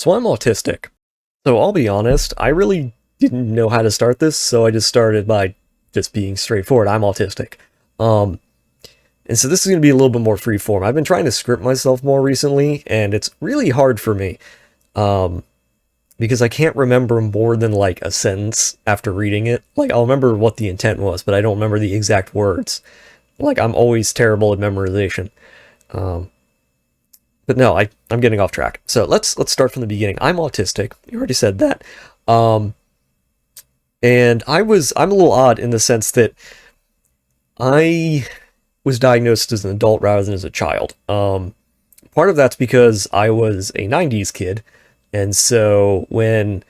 So I'm autistic. So I'll be honest, I really didn't know how to start this, so I just started by just being straightforward. I'm autistic. Um, and so this is going to be a little bit more free form. I've been trying to script myself more recently, and it's really hard for me. Um, because I can't remember more than like a sentence after reading it. Like I'll remember what the intent was, but I don't remember the exact words. Like I'm always terrible at memorization. Um, but no, I'm getting off track. So let's start from the beginning. I'm autistic. You already said that. Um, and I'm a little odd in the sense that I was diagnosed as an adult rather than as a child. Part of that's because I was a 90s kid, and so when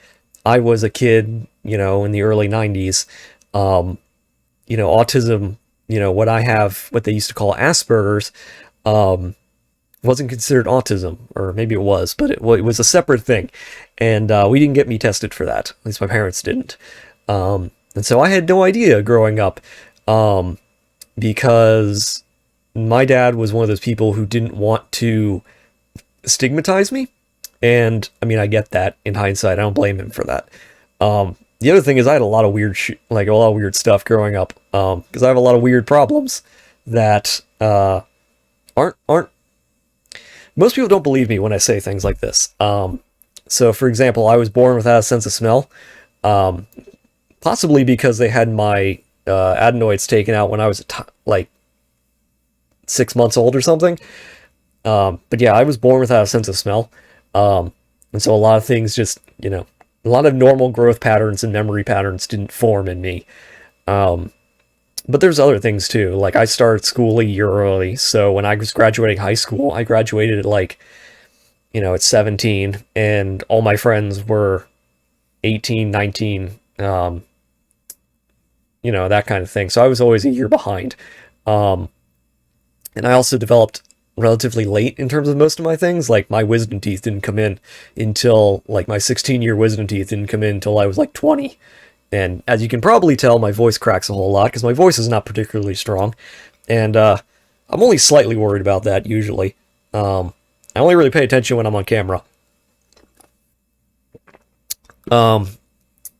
I was a kid, in the early 90s, um, autism, what they used to call Asperger's, um, wasn't considered autism, or maybe it was, but it was a separate thing, and we didn't get me tested for that. At least my parents didn't, and so I had no idea growing up, um, because my dad was one of those people who didn't want to stigmatize me, and I mean I get that in hindsight. I don't blame him for that. The other thing is I had a lot of like a lot of weird stuff growing up, because I have a lot of weird problems that aren't most people don't believe me when I say things like this. So, for example, I was born without a sense of smell, um, possibly because they had my adenoids taken out when I was like 6 months old or something. But yeah, I was born without a sense of smell, and so a lot of things just, a lot of normal growth patterns and memory patterns didn't form in me. Um, but there's other things too. Like I started school a year early, so when I was graduating high school, I graduated at like, at 17, and all my friends were 18, 19, that kind of thing. So I was always a year behind. Um, and I also developed relatively late in terms of most of my things. Like my wisdom teeth didn't come in until like my 16-year wisdom teeth didn't come in until I was like 20. And as you can probably tell, my voice cracks a whole lot because my voice is not particularly strong. And I'm only slightly worried about that usually. I only really pay attention when I'm on camera. Um,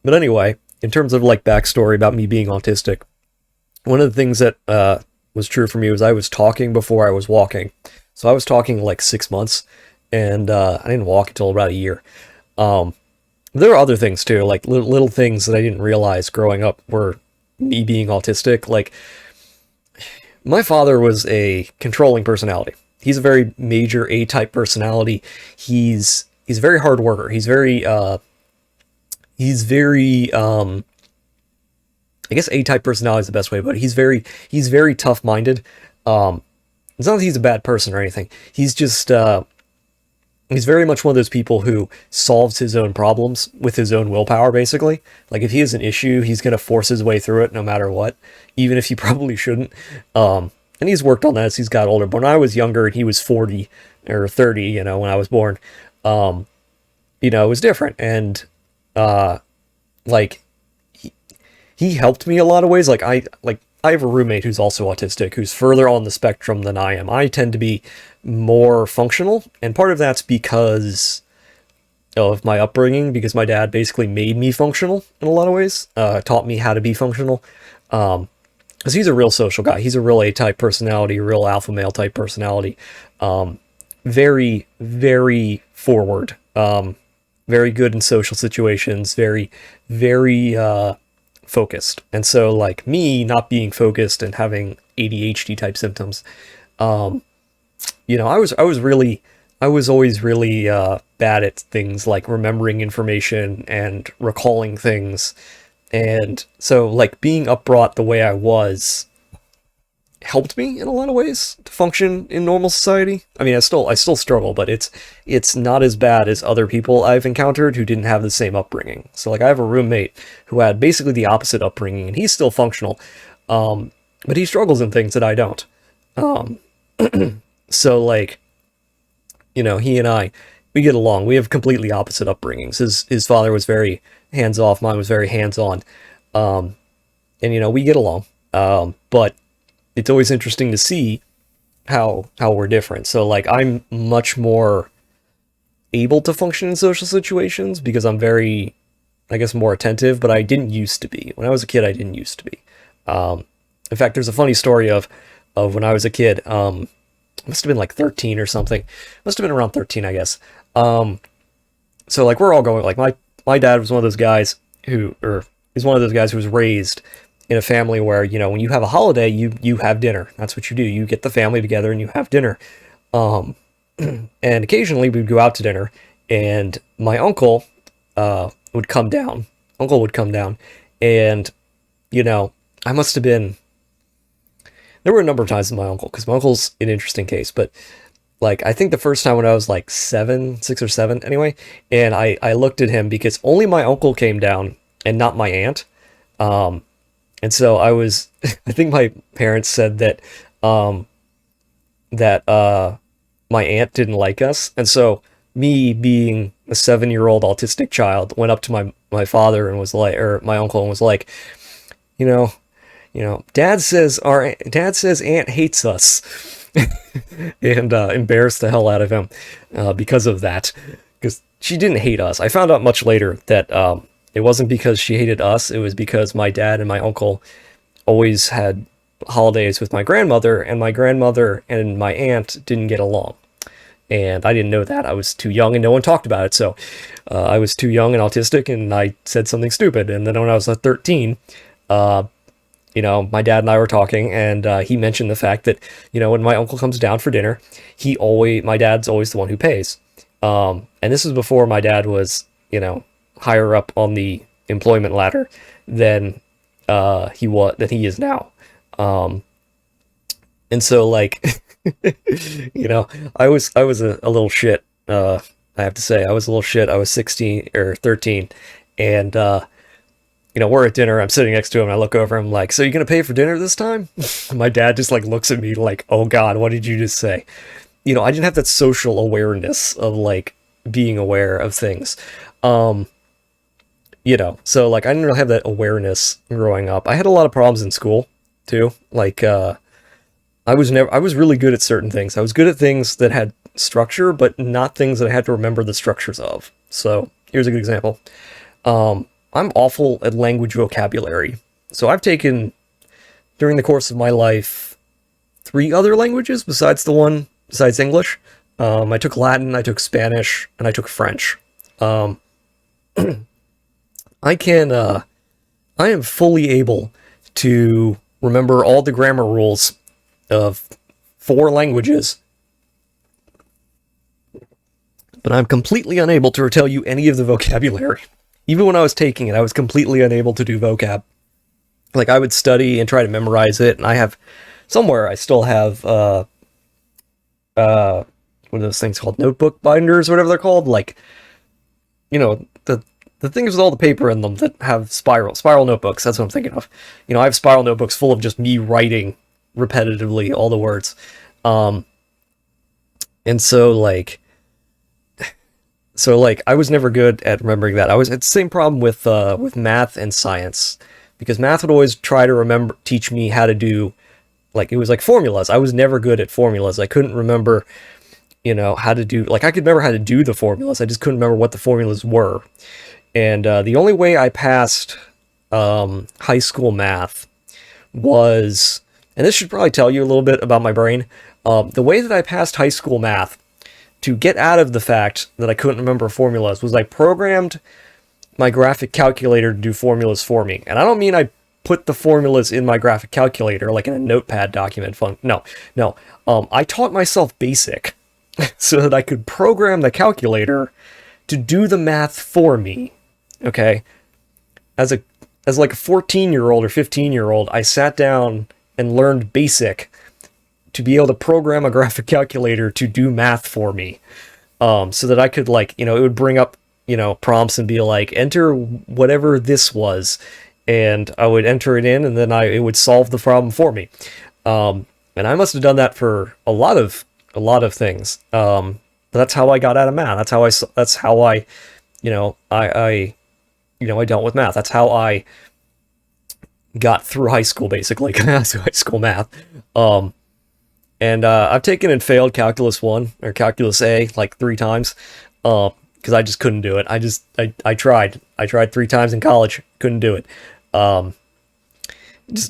but anyway, in terms of like backstory about me being autistic, one of the things that was true for me was I was talking before I was walking. So I was talking like 6 months, and I didn't walk until about a year. Um, there are other things too, like little things that I didn't realize growing up were me being autistic. Like my father was a controlling personality. He's a very major A-type personality. He's a very hard worker. He's very I guess A-type personality is the best way, but he's very tough-minded. It's not that he's a bad person or anything. He's very much one of those people who solves his own problems with his own willpower, basically. Like, if he has an issue, he's going to force his way through it no matter what, even if he probably shouldn't. And he's worked on that as he's got older. But when I was younger and he was 40 or 30, when I was born, um, it was different. And, like, he helped me a lot of ways. Like I have a roommate who's also autistic, who's further on the spectrum than I am. I tend to be more functional, and part of that's because of my upbringing, because my dad basically made me functional in a lot of ways, taught me how to be functional. Because he's a real social guy. He's a real A-type personality, a real alpha male type personality. Um, very, very forward. Very good in social situations. Very, very focused. And so, like me not being focused and having ADHD type symptoms, um, I was always really bad at things like remembering information and recalling things. And so, like, being upbrought the way I was helped me in a lot of ways to function in normal society. I mean, I still struggle, but it's not as bad as other people I've encountered who didn't have the same upbringing. So like I have a roommate who had basically the opposite upbringing, and he's still functional, but he struggles in things that I don't. Um, so like, he and we get along. We have completely opposite upbringings. His father was very hands off, mine was very hands on, um, and we get along. But it's always interesting to see how we're different. So like I'm much more able to function in social situations because I'm very, I guess, more attentive, but I didn't used to be. When I was a kid, I didn't used to be. In fact, there's a funny story of when I was a kid. Must have been like 13 or something. Must have been around 13, I guess. So like we're all going, like my dad was one of those guys he's one of those guys who was raised in a family where, you know, when you have a holiday, you have dinner. That's what you do. You get the family together and you have dinner. And occasionally we'd go out to dinner, and my uncle would come down. Uncle would come down, and, you know, I must have been. There were a number of times with my uncle, because my uncle's an interesting case, but like I think the first time when I was like 6 or 7 anyway, and I looked at him because only my uncle came down and not my aunt. And so I was, I think my parents said that, my aunt didn't like us. And so me being a 7-year-old autistic child went up to my father and was like, or my uncle, and was like, you know, Dad says Aunt hates us, and embarrassed the hell out of him because of that, because she didn't hate us. I found out much later that it wasn't because she hated us. It was because my dad and my uncle always had holidays with my grandmother, and my grandmother and my aunt didn't get along. And I didn't know that. I was too young and no one talked about it. So I was too young and autistic, and I said something stupid. And then when I was 13, you know, my dad and I were talking, and he mentioned the fact that, you know, when my uncle comes down for dinner, my dad's always the one who pays. And this was before my dad was, you know, higher up on the employment ladder than he is now. And so, like, you know, I was a little shit. I have to say, I was a little shit. I was 16 or 13, and you know, we're at dinner. I'm sitting next to him, and I look over. I'm like, "So you gonna pay for dinner this time?" My dad just like looks at me like, "Oh God, what did you just say?" You know, I didn't have that social awareness of like being aware of things. You know, so like I didn't really have that awareness growing up. I had a lot of problems in school too. Like I was really good at certain things. I was good at things that had structure, but not things that I had to remember the structures of. So here's a good example. I'm awful at language vocabulary. So I've taken, during the course of my life, 3 other languages besides English. I took Latin, I took Spanish, and I took French. I am fully able to remember all the grammar rules of 4 languages, but I'm completely unable to tell you any of the vocabulary. Even when I was taking it, I was completely unable to do vocab. Like, I would study and try to memorize it, and I still have, what are those things called? Notebook binders, or whatever they're called? Like, you know, the things with all the paper in them that have spiral notebooks, that's what I'm thinking of. You know, I have spiral notebooks full of just me writing repetitively all the words. And so, like, I was never good at remembering that. It's the same problem with math and science, because math would always try to teach me how to do, like, it was like formulas. I was never good at formulas. I couldn't remember, you know, how to do, like, I could remember how to do the formulas. I just couldn't remember what the formulas were. And the only way I passed high school math was, and this should probably tell you a little bit about my brain, the way that I passed high school math, to get out of the fact that I couldn't remember formulas, was I programmed my graphic calculator to do formulas for me. And I don't mean I put the formulas in my graphic calculator like in a notepad document. No. I taught myself BASIC so that I could program the calculator to do the math for me. Okay? As like a 14-year-old or 15-year-old, I sat down and learned BASIC to be able to program a graphic calculator to do math for me, so that I could, like, you know, it would bring up, you know, prompts and be like, enter whatever this was, and I would enter it in, and then it would solve the problem for me. And I must have done that for a lot of things. But that's how I got out of math. That's how I, you know, I dealt with math. That's how I got through high school, basically, high school math. And I've taken and failed Calculus 1 or Calculus A like 3 times. because I just couldn't do it. I tried. I tried 3 times in college, couldn't do it. Um,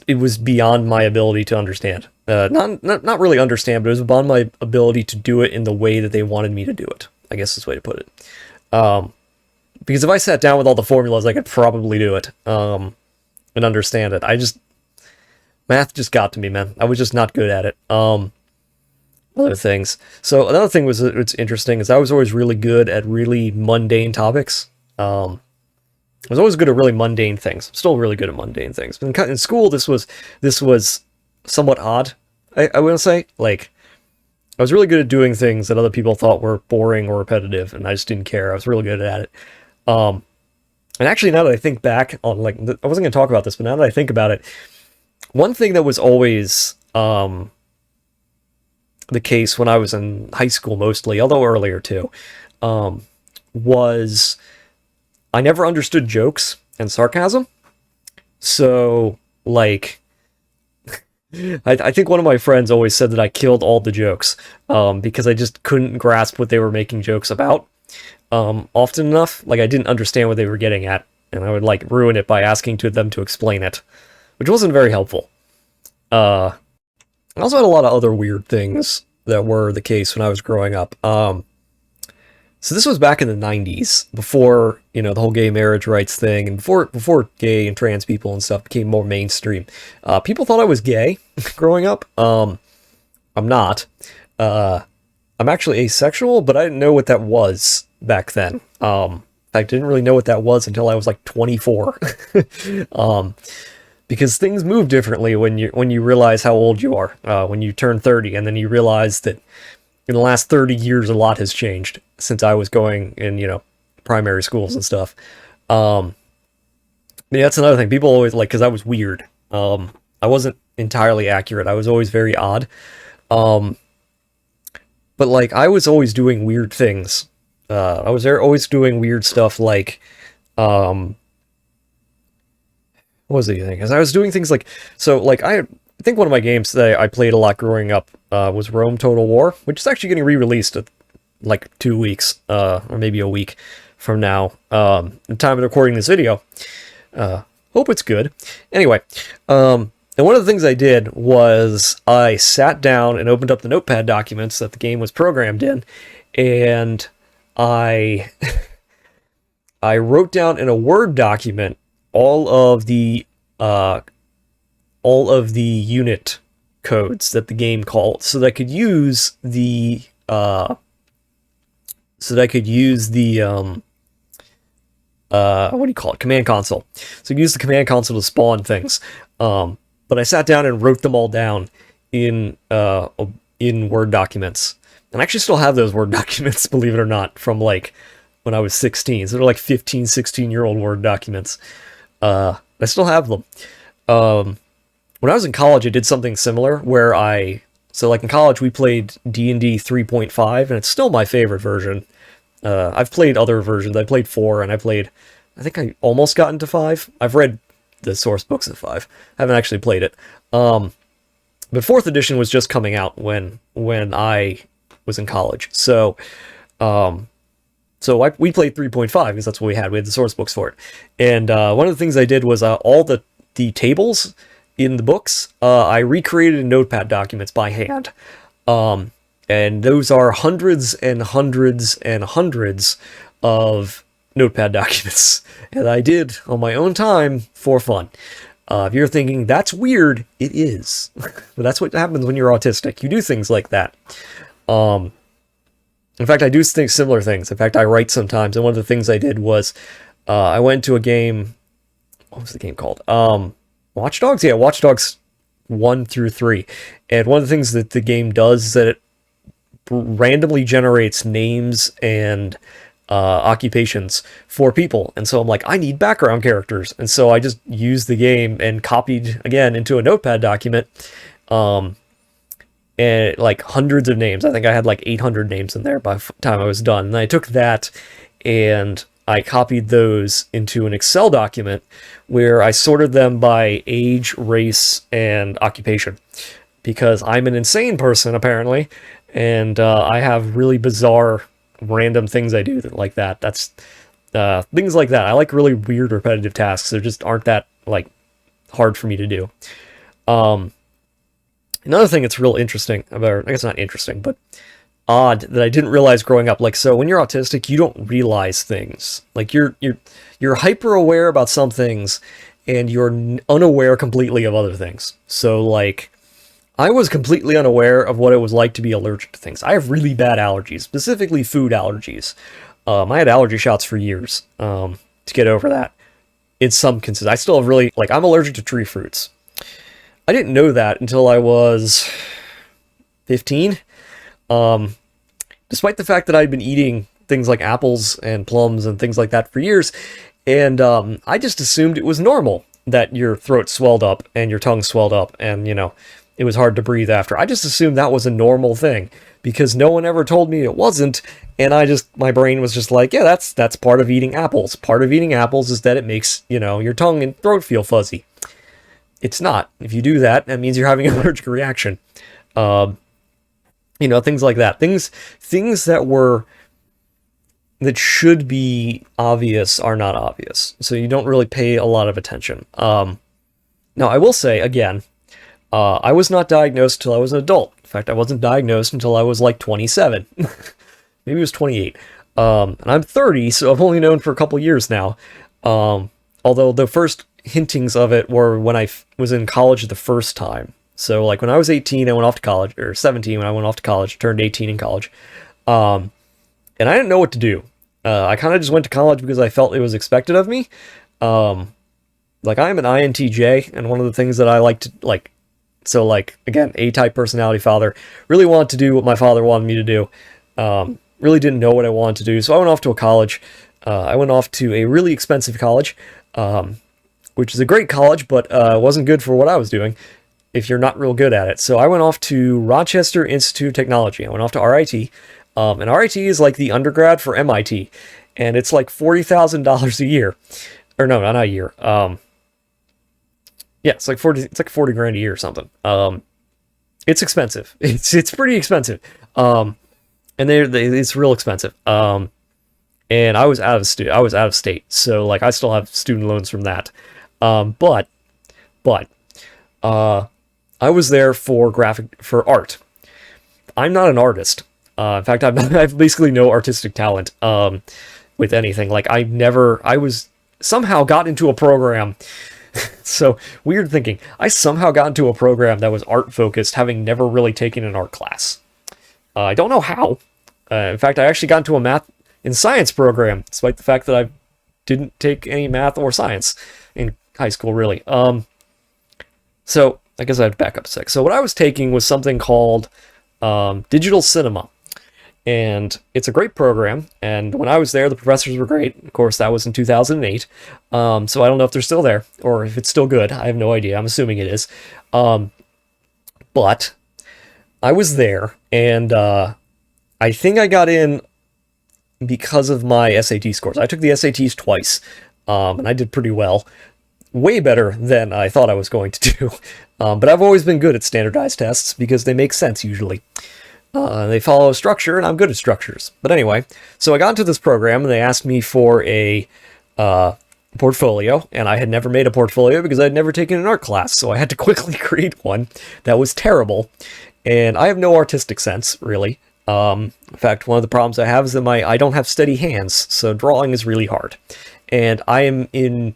it was beyond my ability to understand. Not really understand, but it was beyond my ability to do it in the way that they wanted me to do it. I guess is the way to put it. Because if I sat down with all the formulas, I could probably do it and understand it. Math just got to me, man. I was just not good at it. Other things. So another thing was it's interesting is I was always really good at really mundane topics. I was always good at really mundane things. I'm still really good at mundane things. But in school, this was somewhat odd. I want to say, like, I was really good at doing things that other people thought were boring or repetitive, and I just didn't care. I was really good at it. And actually, now that I think back on, like, I wasn't going to talk about this, but now that I think about it, one thing that was always the case when I was in high school mostly, although earlier too, was I never understood jokes and sarcasm. So, like, I think one of my friends always said that I killed all the jokes because I just couldn't grasp what they were making jokes about often enough. Like, I didn't understand what they were getting at, and I would, like, ruin it by asking them to explain it, which wasn't very helpful. I also had a lot of other weird things that were the case when I was growing up. So this was back in the 90s, before, the whole gay marriage rights thing, and before gay and trans people and stuff became more mainstream. People thought I was gay growing up. I'm not. I'm actually asexual, but I didn't know what that was back then. In fact, I didn't really know what that was until I was like 24. Because things move differently when you realize how old you are, when you turn 30, and then you realize that in the last 30 years, a lot has changed since I was going in, primary schools and stuff. Yeah, that's another thing. People always because I was weird. I wasn't entirely accurate. I was always very odd. But I was always doing weird things. I was always doing weird stuff like, what was the thing? Because I was doing things I think one of my games that I played a lot growing up was Rome Total War, which is actually getting re-released at 2 weeks, or maybe a week from now, the time of recording this video. Hope it's good. Anyway, and one of the things I did was I sat down and opened up the notepad documents that the game was programmed in, and I I wrote down in a Word document all of the unit codes that the game called, so that I could use the what do you call it? Command console. So use the command console to spawn things. But I sat down and wrote them all down in Word documents. And I actually still have those Word documents, believe it or not, from when I was 16. So they're 15, 16-year-old Word documents. I still have them. When I was in college, I did something similar where in college we played D&D 3.5, and it's still my favorite version. I've played other versions. I played 4, and I think I almost got into 5. I've read the source books of 5. I haven't actually played it. But 4th edition was just coming out when I was in college. So we played 3.5 because that's what we had. We had the source books for it. And one of the things I did was all the tables in the books, I recreated in notepad documents by hand. And those are hundreds and hundreds and hundreds of notepad documents. And I did on my own time for fun. If you're thinking, that's weird, it is. But that's what happens when you're autistic. You do things like that. In fact, I do think similar things. In fact, I write sometimes. And one of the things I did was I went to a game. What was the game called? Watch Dogs? Yeah, Watch Dogs 1 through 3. And one of the things that the game does is that it randomly generates names and occupations for people. And so I'm like, I need background characters. And so I just used the game and copied, again, into a notepad document. And hundreds of names. I think I had 800 names in there by the time I was done. And I took that and I copied those into an Excel document where I sorted them by age, race, and occupation. Because I'm an insane person, apparently, and I have really bizarre random things I do like that. That's things like that. I like really weird repetitive tasks. They just aren't that like hard for me to do. Another thing that's real interesting about, I guess not interesting, but odd that I didn't realize growing up. Like, so when you're autistic, you don't realize things. Like you're hyper aware about some things, and you're unaware completely of other things. So like, I was completely unaware of what it was like to be allergic to things. I have really bad allergies, specifically food allergies. I had allergy shots for years to get over that. In some cases, I still have really, like, I'm allergic to tree fruits. I didn't know that until I was 15. Despite the fact that I'd been eating things like apples and plums and things like that for years, and I just assumed it was normal that your throat swelled up and your tongue swelled up and, you know, it was hard to breathe after. I just assumed that was a normal thing because no one ever told me it wasn't, and my brain was just like, yeah, that's part of eating apples. Part of eating apples is that it makes, you know, your tongue and throat feel fuzzy. It's not. If you do that, that means you're having an allergic reaction. You know, things like that. Things that should be obvious are not obvious. So you don't really pay a lot of attention. Now, I will say, again, I was not diagnosed until I was an adult. In fact, I wasn't diagnosed until I was like 27. Maybe it was 28. And I'm 30, so I've only known for a couple years now. Although the first hintings of it were when I was in college the first time. So like when I was 18, I went off to college, or 17 when I went off to college, turned 18 in college. And I didn't know what to do. I kind of just went to college because I felt it was expected of me. Like I'm an INTJ, and one of the things that I like to, like, so like, again, A-type personality father, really wanted to do what my father wanted me to do. Really didn't know what I wanted to do. So I went off to a college. I went off to a really expensive college, which is a great college, but wasn't good for what I was doing if you're not real good at it. So I went off to Rochester Institute of Technology. I went off to RIT. And RIT is like the undergrad for MIT. And it's like $40,000 a year. Or no, not a year. Yeah, it's like 40 grand a year or something. It's expensive. It's pretty expensive. And it's real expensive. And I was out of state. So like I still have student loans from that. But I was there for art. I'm not an artist. In fact, I have basically no artistic talent with anything. Like I was somehow got into a program. So weird thinking. I somehow got into a program that was art focused, having never really taken an art class. I don't know how. In fact, I actually got into a math and science program, despite the fact that I didn't take any math or science in high school, really. So I guess I have to back up a sec. So what I was taking was something called digital cinema. And it's a great program, and when I was there, the professors were great. Of course, that was in 2008, so I don't know if they're still there, or if it's still good. I have no idea. I'm assuming it is. But I was there, and I think I got in because of my SAT scores. I took the SATs twice, and I did pretty well. Way better than I thought I was going to do. But I've always been good at standardized tests, because they make sense, usually. They follow a structure, and I'm good at structures. But anyway, so I got into this program, and they asked me for a portfolio, and I had never made a portfolio because I'd never taken an art class, so I had to quickly create one that was terrible, and I have no artistic sense, really. In fact, one of the problems I have is that I don't have steady hands, so drawing is really hard. And I am in...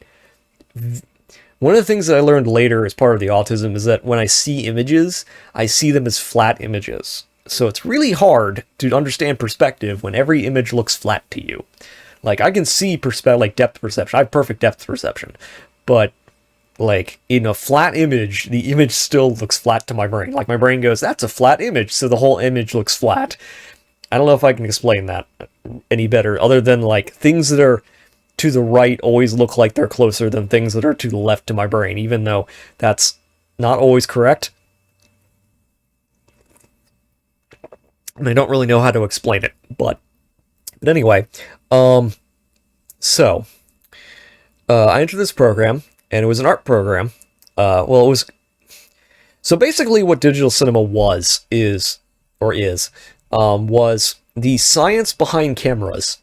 One of the things that I learned later as part of the autism is that when I see images, I see them as flat images. So it's really hard to understand perspective when every image looks flat to you. Like, I can see like depth perception. I have perfect depth perception. But, like, in a flat image, the image still looks flat to my brain. Like, my brain goes, that's a flat image, so the whole image looks flat. I don't know if I can explain that any better, other than, like, things that are to the right always look like they're closer than things that are to the left to my brain, even though that's not always correct. And I don't really know how to explain it, but anyway, so I entered this program, and it was an art program. So basically what digital cinema was the science behind cameras.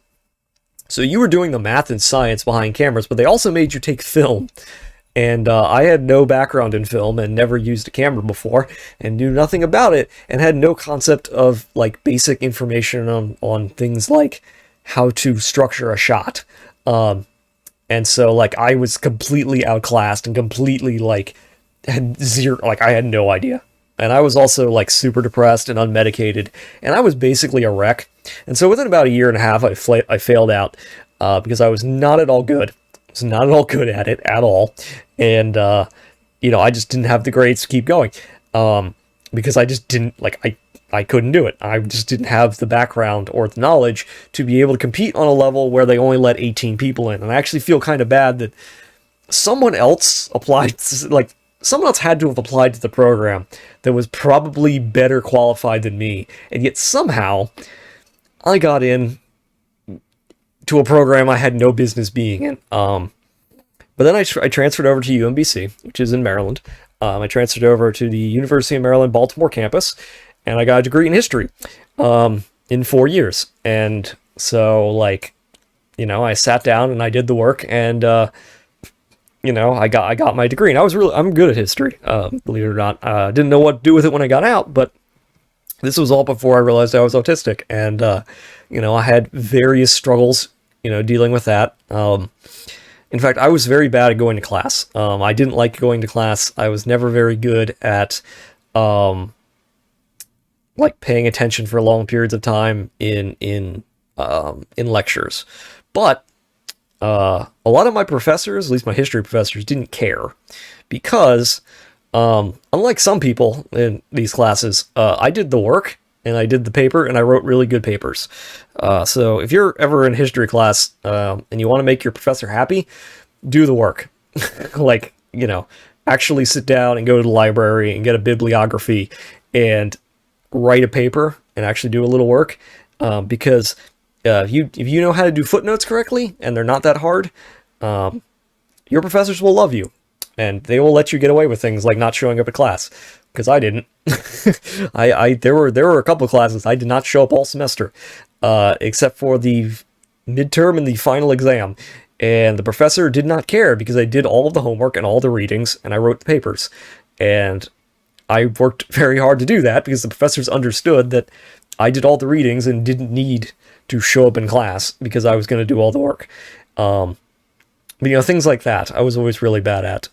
So you were doing the math and science behind cameras, but they also made you take film. And I had no background in film and never used a camera before and knew nothing about it and had no concept of like basic information on things like how to structure a shot. And so like I was completely outclassed and completely like had zero, like I had no idea. And I was also like super depressed and unmedicated, and I was basically a wreck. And so within about a year and a half, I failed out because I was not at all good. I was not at all good at it at all, and I just didn't have the grades to keep going because I just didn't like I couldn't do it. I just didn't have the background or the knowledge to be able to compete on a level where they only let 18 people in. And I actually feel kind of bad that someone else applied, like someone else had to have applied to the program that was probably better qualified than me, and yet somehow I got in to a program I had no business being in. But then I transferred over to UMBC, which is in Maryland. I transferred over to the University of Maryland Baltimore campus, and I got a degree in history in 4 years. And so, like, I sat down and I did the work, and I got my degree, and I'm good at history, believe it or not. Didn't know what to do with it when I got out, but this was all before I realized I was autistic, and I had various struggles, dealing with that. In fact, I was very bad at going to class. I didn't like going to class. I was never very good at like paying attention for long periods of time in lectures, but a lot of my professors, at least my history professors, didn't care because, unlike some people in these classes, I did the work and I did the paper and I wrote really good papers. So if you're ever in history class and you want to make your professor happy, do the work. Like, actually sit down and go to the library and get a bibliography and write a paper and actually do a little work, because if you know how to do footnotes correctly, and they're not that hard, your professors will love you, and they will let you get away with things like not showing up at class. Because I didn't. There were a couple of classes I did not show up all semester, except for the midterm and the final exam, and the professor did not care because I did all of the homework and all the readings, and I wrote the papers, and I worked very hard to do that because the professors understood that I did all the readings and didn't need to show up in class because I was going to do all the work. But things like that I was always really bad at.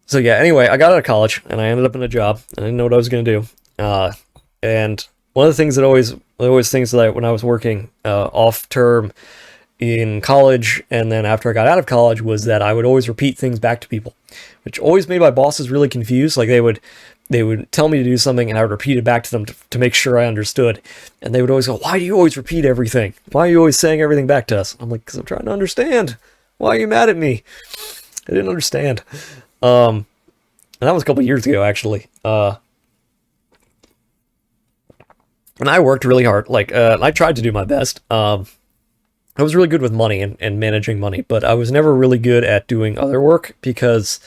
So yeah, anyway, I got out of college and I ended up in a job and I didn't know what I was going to do. And one of the things that when I was working off term in college and then after I got out of college was that I would always repeat things back to people, which always made my bosses really confused. Like they would tell me to do something and I would repeat it back to them to make sure I understood. And they would always go, "Why do you always repeat everything? Why are you always saying everything back to us?" I'm like, "Because I'm trying to understand. Why are you mad at me? I didn't understand." And that was a couple years ago, actually. And I worked really hard. Like, I tried to do my best. I was really good with money and managing money, but I was never really good at doing other work because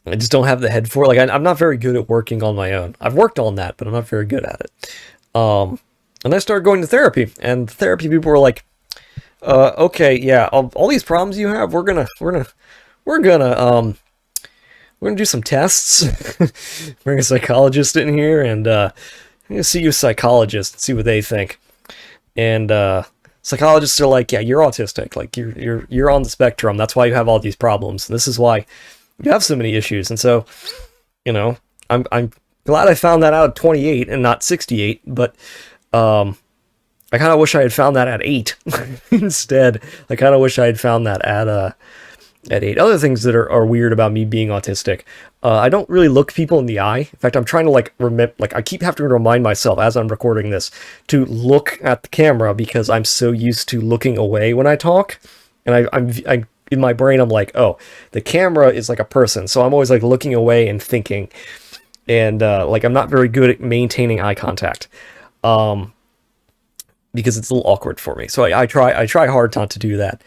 I just don't have the head for it. Like, I'm not very good at working on my own. I've worked on that, but I'm not very good at it. And I started going to therapy, and the therapy people were like, "Okay, yeah, all these problems you have, we're gonna do some tests." Bring a psychologist in here, and I'm gonna see you a psychologist and see what they think. And psychologists are like, "Yeah, you're autistic. Like you're on the spectrum. That's why you have all these problems. And this is why you have so many issues." And so, I'm glad I found that out at 28 and not 68. But I kind of wish I had found that at 8 instead. I kind of wish I had found that at 8. Other things that are weird about me being autistic. I don't really look people in the eye. In fact, I'm trying to remember, I keep having to remind myself as I'm recording this to look at the camera because I'm so used to looking away when I talk. And I'm in my brain, I'm like, oh, the camera is like a person. So I'm always like looking away and thinking. And I'm not very good at maintaining eye contact. Because it's a little awkward for me. So I try hard not to do that.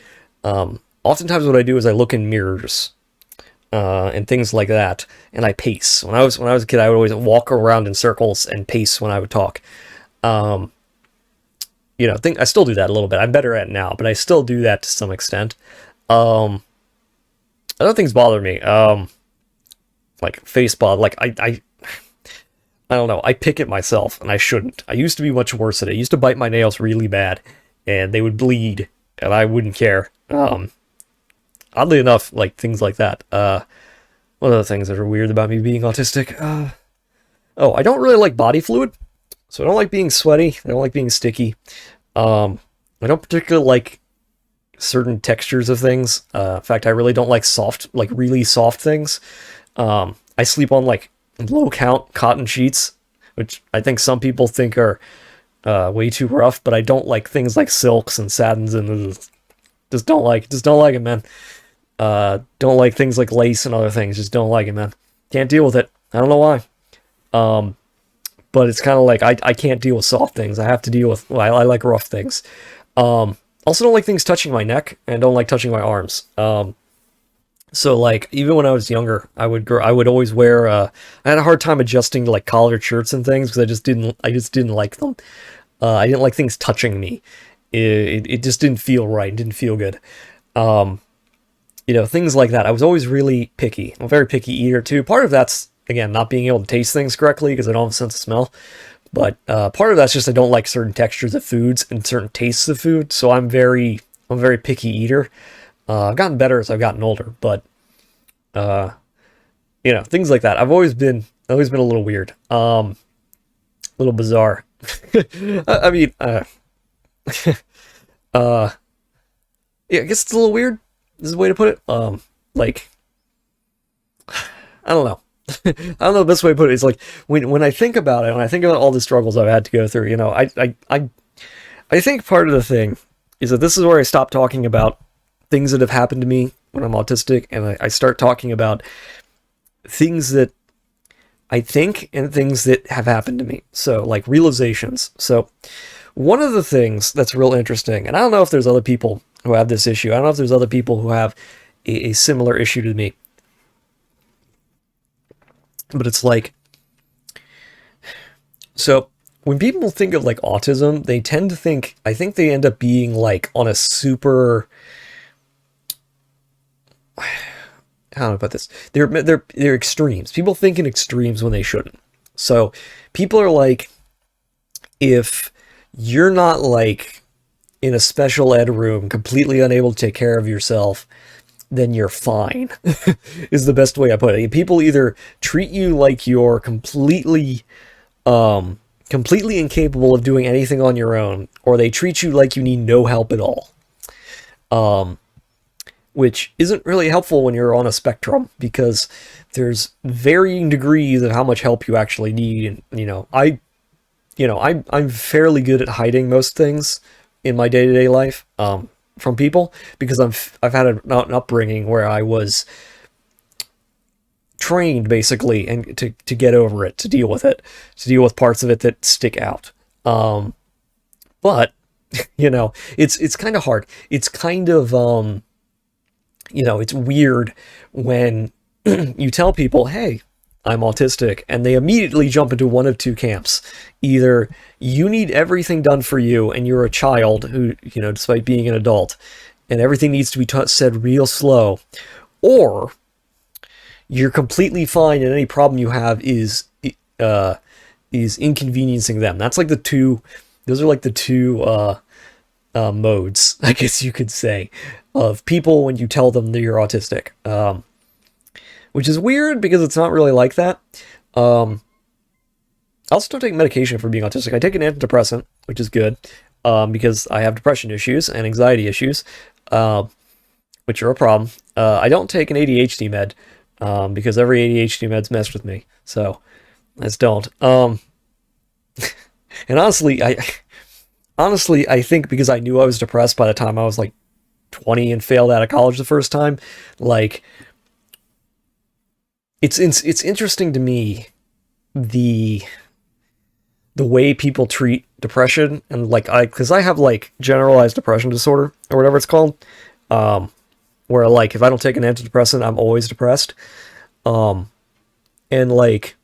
Oftentimes what I do is I look in mirrors. and things like that. And I pace. When I was a kid, I would always walk around in circles and pace when I would talk. Um, I still do that a little bit. I'm better at it now, but I still do that to some extent. Um, Other things bother me. Like face bother. Like I don't know. I pick it myself, and I shouldn't. I used to be much worse at it. I used to bite my nails really bad, and they would bleed, and I wouldn't care. Oddly enough, like things like that. One of the things that are weird about me being autistic. Oh, I don't really like body fluid, so I don't like being sweaty. I don't like being sticky. Um, I don't particularly like certain textures of things. In fact, I really don't like soft, like really soft things. I sleep on like low count cotton sheets, which I think some people think are way too rough, but I don't like things like silks and satins and just don't like it, man. Don't like things like lace and other things. Just don't like it, man. Can't deal with it. I don't know why. But it's kind of like I can't deal with soft things. I have to deal with. Well, I like rough things. Also don't like things touching my neck and don't like touching my arms. So like even when I was younger, I would always wear. I had a hard time adjusting to like collared shirts and things because I just didn't like them. I didn't like things touching me. It just didn't feel right. It didn't feel good. Things like that. I was always really picky. I'm a very picky eater too. Part of that's, again, not being able to taste things correctly because I don't have a sense of smell. But part of that's just I don't like certain textures of foods and certain tastes of food. So I'm a very picky eater. I've gotten better as I've gotten older, but things like that. I've always been a little weird, a little bizarre. I mean, yeah, I guess it's a little weird. This is the way to put it. Like, I don't know. I don't know the best way to put it. It's like when I think about it, when I think about all the struggles I've had to go through, I think part of the thing is that this is where I stop talking about things that have happened to me when I'm autistic, and I start talking about things that I think and things that have happened to me. So like realizations. So one of the things that's real interesting, and I don't know if there's other people who have this issue. I don't know if there's other people who have a similar issue to me. But it's like, so when people think of like autism, they tend to think, I think they end up being like on a super, how do I put this? They're extremes. People think in extremes when they shouldn't. So people are like, if you're not like in a special ed room, completely unable to take care of yourself, then you're fine, is the best way I put it. People either treat you like you're completely incapable of doing anything on your own, or they treat you like you need no help at all. Which isn't really helpful when you're on a spectrum, because there's varying degrees of how much help you actually need. And, I'm fairly good at hiding most things in my day-to-day life. From people, because I've had an upbringing where I was trained basically and to get over it, to deal with it, to deal with parts of it that stick out. But it's kind of hard. It's kind of it's weird when you tell people, "Hey, I'm autistic," and they immediately jump into one of two camps. Either you need everything done for you and you're a child who, despite being an adult, and everything needs to be said real slow, or you're completely fine and any problem you have is inconveniencing them. Those are like the two modes, I guess you could say, of people when you tell them that you're autistic. Which is weird because it's not really like that. I also don't take medication for being autistic. I take an antidepressant, which is good, because I have depression issues and anxiety issues, which are a problem. I don't take an ADHD med, because every ADHD med's messed with me, so I just don't. And honestly, I think because I knew I was depressed by the time I was like 20 and failed out of college the first time, like, it's interesting to me the way people treat depression, and like because I have like generalized depression disorder or whatever it's called, where like if I don't take an antidepressant, I'm always depressed. Um, and like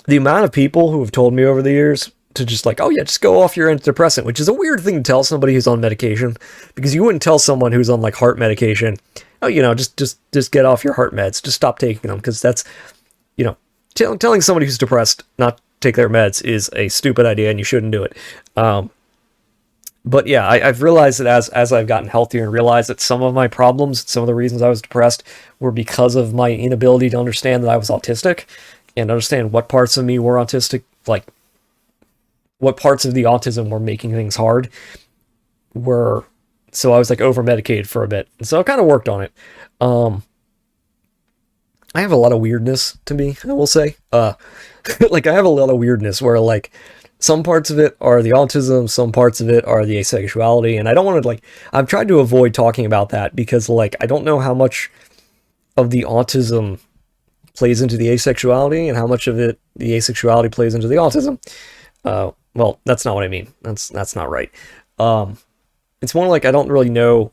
the amount of people who have told me over the years to just like, oh yeah, just go off your antidepressant, which is a weird thing to tell somebody who's on medication, because you wouldn't tell someone who's on like heart medication, oh, just get off your heart meds, just stop taking them, because that's, you know, telling somebody who's depressed not to take their meds is a stupid idea, and you shouldn't do it. But yeah, I've realized that as I've gotten healthier and realized that some of my problems, some of the reasons I was depressed, were because of my inability to understand that I was autistic and understand what parts of me were autistic, like what parts of the autism were making things hard. So I was like over medicated for a bit, and so I kind of worked on it. I have a lot of weirdness to me, I will say. Like I have a lot of weirdness where like some parts of it are the autism, some parts of it are the asexuality, and I don't want to like, I've tried to avoid talking about that because like I don't know how much of the autism plays into the asexuality and how much of it the asexuality plays into the autism. Well, that's not what I mean. That's not right. It's more like I don't really know.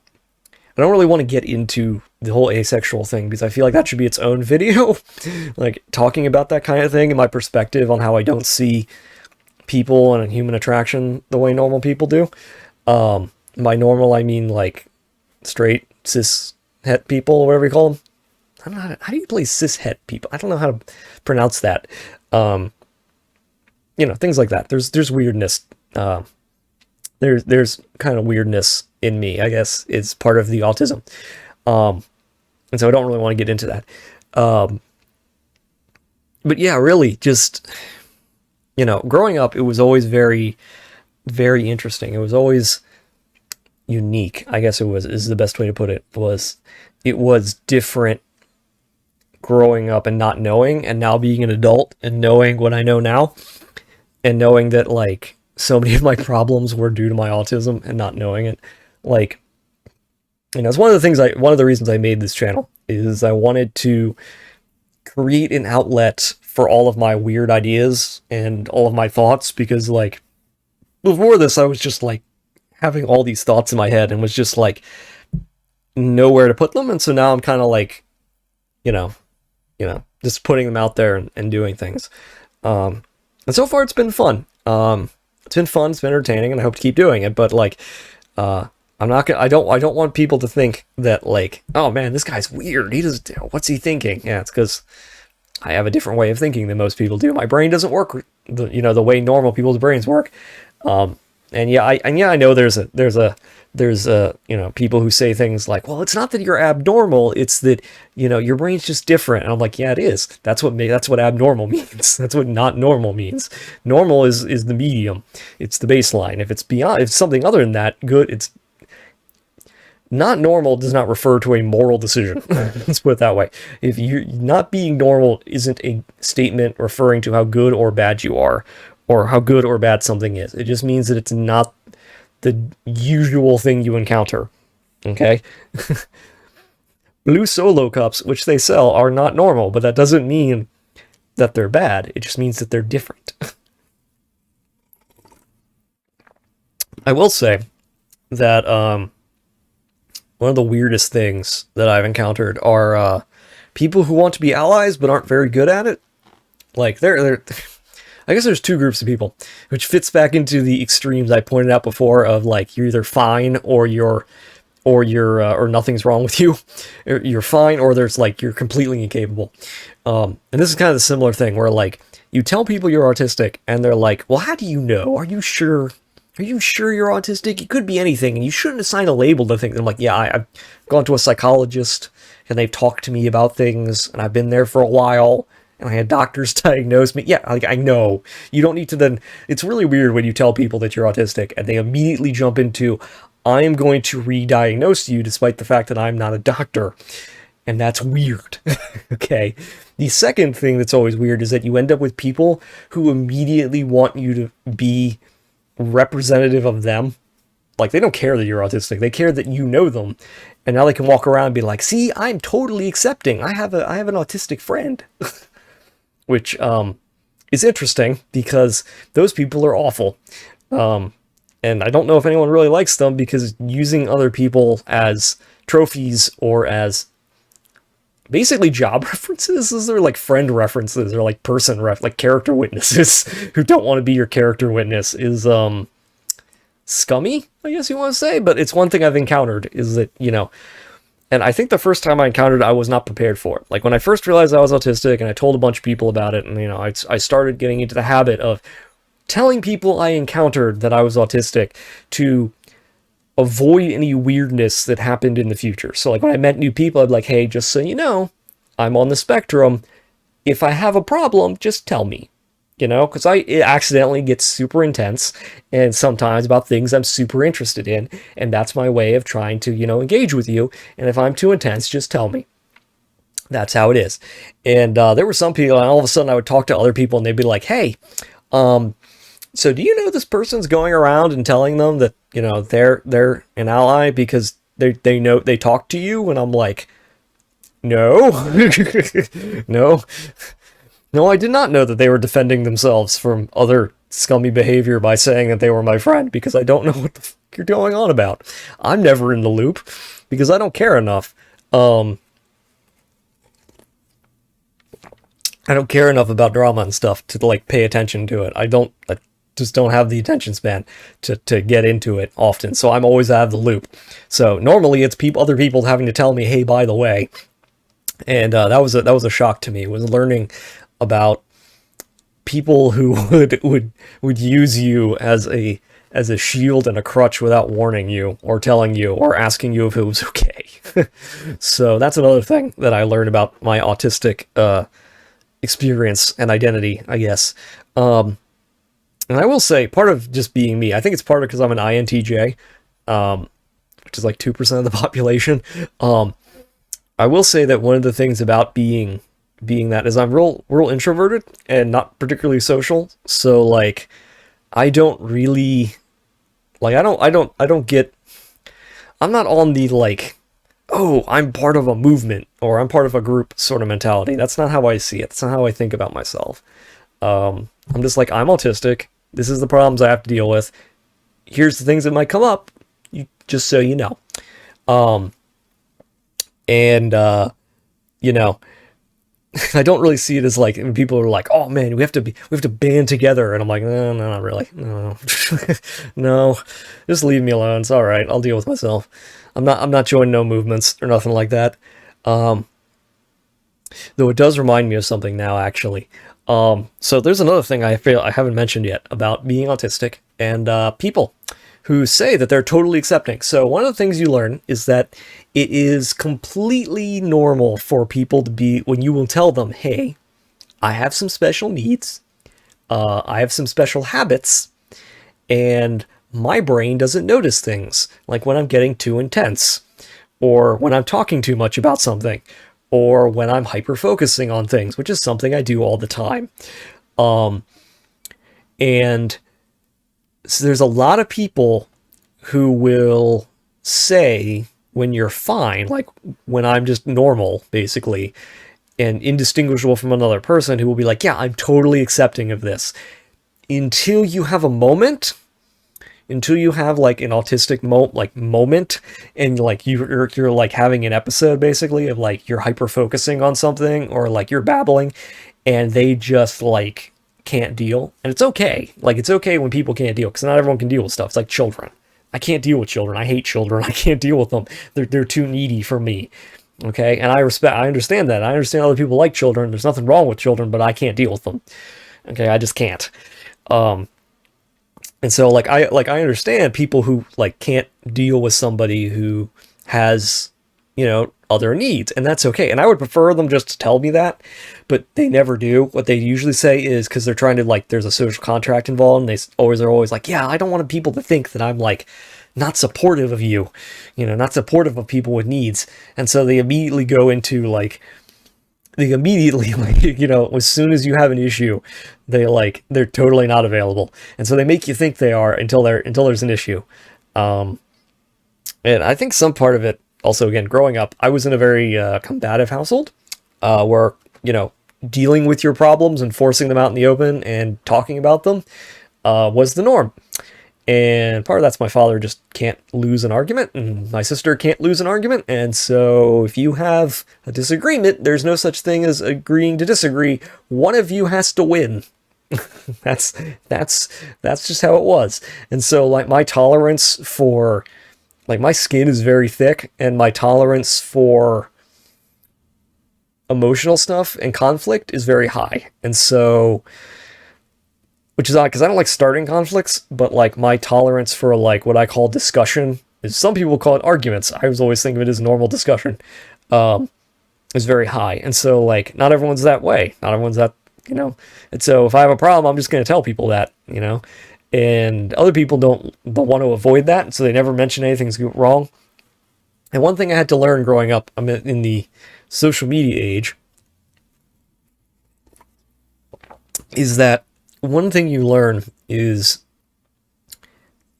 I don't really want to get into the whole asexual thing because I feel like that should be its own video, like talking about that kind of thing and my perspective on how I don't see people and human attraction the way normal people do. By normal, I mean like straight cis het people, or whatever you call them. I don't know how do you play cis het people? I don't know how to pronounce that. Things like that. There's weirdness. There's kind of weirdness in me, I guess, is part of the autism. And so I don't really want to get into that. But yeah, really just, growing up, it was always very, very interesting. It was always unique, I guess is the best way to put it. It was different growing up and not knowing, and now being an adult and knowing what I know now, and knowing that like so many of my problems were due to my autism and not knowing it. Like, it's one of the reasons I made this channel is I wanted to create an outlet for all of my weird ideas and all of my thoughts, because like before this, I was just like having all these thoughts in my head and was just like nowhere to put them. And so now I'm kind of like, just putting them out there and doing things. And so far it's been fun. It's been fun. It's been entertaining, and I hope to keep doing it. But like, I'm not gonna. I don't want people to think that like, oh man, this guy's weird. What's he thinking? Yeah, it's because I have a different way of thinking than most people do. My brain doesn't work the way normal people's brains work. And yeah, I know there's people who say things like, well, it's not that you're abnormal, it's that, your brain's just different. And I'm like, yeah, it is. That's what abnormal means. That's what not normal means. Normal is the medium. It's the baseline. If it's something other than that, good. It's not normal does not refer to a moral decision. Let's put it that way. If you're not being normal isn't a statement referring to how good or bad you are, or how good or bad something is. It just means that it's not the usual thing you encounter. Okay? Blue Solo cups, which they sell, are not normal, but that doesn't mean that they're bad. It just means that they're different. I will say that one of the weirdest things that I've encountered are people who want to be allies but aren't very good at it. Like, they're I guess there's two groups of people, which fits back into the extremes I pointed out before of like, you're either fine or nothing's wrong with you. You're fine, or there's like, you're completely incapable. And this is kind of a similar thing where like, you tell people you're autistic and they're like, well, how do you know? Are you sure you're autistic? It could be anything, and you shouldn't assign a label to things. I'm like, yeah, I've gone to a psychologist and they've talked to me about things, and I've been there for a while, and I had doctors diagnose me. Yeah, like, I know. You don't need to then... It's really weird when you tell people that you're autistic and they immediately jump into, I am going to re-diagnose you despite the fact that I'm not a doctor. And that's weird. Okay? The second thing that's always weird is that you end up with people who immediately want you to be representative of them. Like, they don't care that you're autistic. They care that you know them. And now they can walk around and be like, see, I'm totally accepting. I have an autistic friend. Which is interesting, because those people are awful. And I don't know if anyone really likes them, because using other people as trophies or as basically job references. Those are like friend references or like like character witnesses who don't want to be your character witness is scummy, I guess you want to say. But it's one thing I've encountered is that, and I think the first time I encountered it, I was not prepared for it. Like when I first realized I was autistic and I told a bunch of people about it, and I started getting into the habit of telling people I encountered that I was autistic to avoid any weirdness that happened in the future. So like when I met new people, I'd be like, hey, just so you know, I'm on the spectrum. If I have a problem, just tell me, because it accidentally gets super intense and sometimes about things I'm super interested in. And that's my way of trying to, engage with you. And if I'm too intense, just tell me. That's how it is. And there were some people, and all of a sudden I would talk to other people and they'd be like, hey, so do you know this person's going around and telling them that, they're an ally because they know they talk to you? And I'm like, no, no, I did not know that they were defending themselves from other scummy behavior by saying that they were my friend, because I don't know what the fuck you're going on about. I'm never in the loop because I don't care enough. I don't care enough about drama and stuff to like pay attention to it. I just don't have the attention span to get into it often. So I'm always out of the loop. So normally it's other people having to tell me, hey, by the way. And that was a shock to me, was learning about people who would use you as a shield and a crutch without warning you or telling you or asking you if it was okay. So that's another thing that I learned about my autistic experience and identity, I guess. And I will say, part of just being me, I think it's part of because I'm an INTJ, which is like 2% of the population. I will say that one of the things about being that is I'm real introverted and not particularly social. So like, I don't really, like, I don't get, I'm not on the like, oh, I'm part of a movement or I'm part of a group sort of mentality. That's not how I see it. That's not how I think about myself. I'm just like, I'm autistic. This is the problems I have to deal with. Here's the things that might come up, just so you know. I don't really see it as like, when people are like, oh man, we have to band together. And I'm like, no, not really. No, no, just leave me alone. It's all right. I'll deal with myself. I'm not joining no movements or nothing like that. Though it does remind me of something now, actually. So there's another thing I feel I haven't mentioned yet about being autistic and people who say that they're totally accepting. So one of the things you learn is that it is completely normal for people to be, when you will tell them, hey, I have some special needs, I have some special habits, and my brain doesn't notice things, like when I'm getting too intense, or when I'm talking too much about something, or when I'm hyper-focusing on things, which is something I do all the time. And so there's a lot of people who will say when you're fine, like when I'm just normal, basically, and indistinguishable from another person, who will be like, yeah, I'm totally accepting of this. Until you have a moment, until you have like an autistic moment, and like you're like having an episode basically of like you're hyper focusing on something, or like you're babbling, and they just like can't deal. And it's okay. Like, it's okay when people can't deal, because not everyone can deal with stuff. It's like children. I can't deal with children. I hate children. I can't deal with them. They're too needy for me. Okay, and I understand that. I understand other people like children. There's nothing wrong with children, but I can't deal with them. Okay, I just can't. And so like I understand people who like can't deal with somebody who has, other needs, and that's okay. And I would prefer them just to tell me that, but they never do. What they usually say is, because they're trying to, like, there's a social contract involved, and are always like, yeah, I don't want people to think that I'm like not supportive of you, not supportive of people with needs. And so they immediately go into like, as soon as you have an issue, they're totally not available. And so they make you think they are until there's an issue. And I think some part of it also, again, growing up, I was in a very combative household, where, dealing with your problems and forcing them out in the open and talking about them was the norm. And part of that's my father just can't lose an argument, and my sister can't lose an argument. And so if you have a disagreement, there's no such thing as agreeing to disagree. One of you has to win. that's that's just how it was. And so like my tolerance for, like, my skin is very thick, and my tolerance for emotional stuff and conflict is very high. And so, which is odd because I don't like starting conflicts, but like my tolerance for like what I call discussion is, some people call it arguments. I was always thinking of it as normal discussion. Is very high. And so like not everyone's that way. Not everyone's that, you know. And so if I have a problem, I'm just going to tell people that, you know. And other people don't want to avoid that, so they never mention anything's wrong. And one thing I had to learn growing up, I'm in the social media age, is that one thing you learn is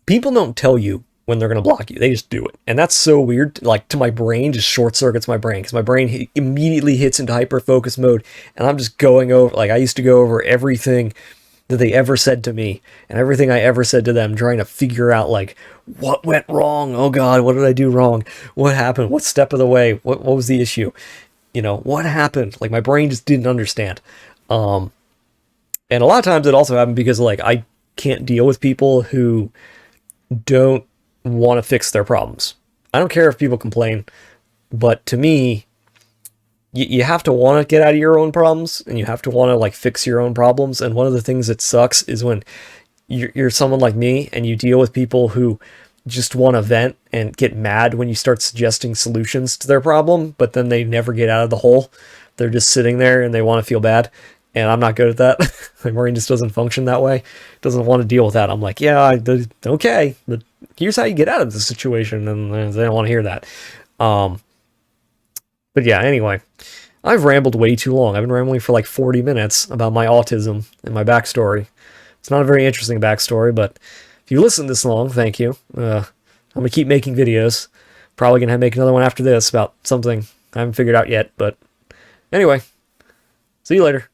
people don't tell you when they're going to block you. They just do it. And that's so weird. Like, to my brain, just short circuits my brain, because my brain immediately hits into hyper focus mode, and I'm just going over, like, I used to go over everything that they ever said to me and everything I ever said to them, trying to figure out, like, what went wrong? Oh God, what did I do wrong? What happened? What step of the way? What was the issue? You know, what happened? Like, my brain just didn't understand. And a lot of times it also happened because, like, I can't deal with people who don't want to fix their problems. I don't care if people complain, but to me, you have to want to get out of your own problems, and you have to want to, like, fix your own problems. And one of the things that sucks is when you're someone like me and you deal with people who just want to vent and get mad when you start suggesting solutions to their problem, but then they never get out of the hole. They're just sitting there and they want to feel bad. And I'm not good at that. My brain just doesn't function that way. Doesn't want to deal with that. I'm like, yeah, okay, but here's how you get out of this situation, and they don't want to hear that. But yeah, anyway, I've rambled way too long. I've been rambling for like 40 minutes about my autism and my backstory. It's not a very interesting backstory, but if you listen this long, thank you. I'm gonna keep making videos. Probably gonna make another one after this about something I haven't figured out yet. But anyway, see you later.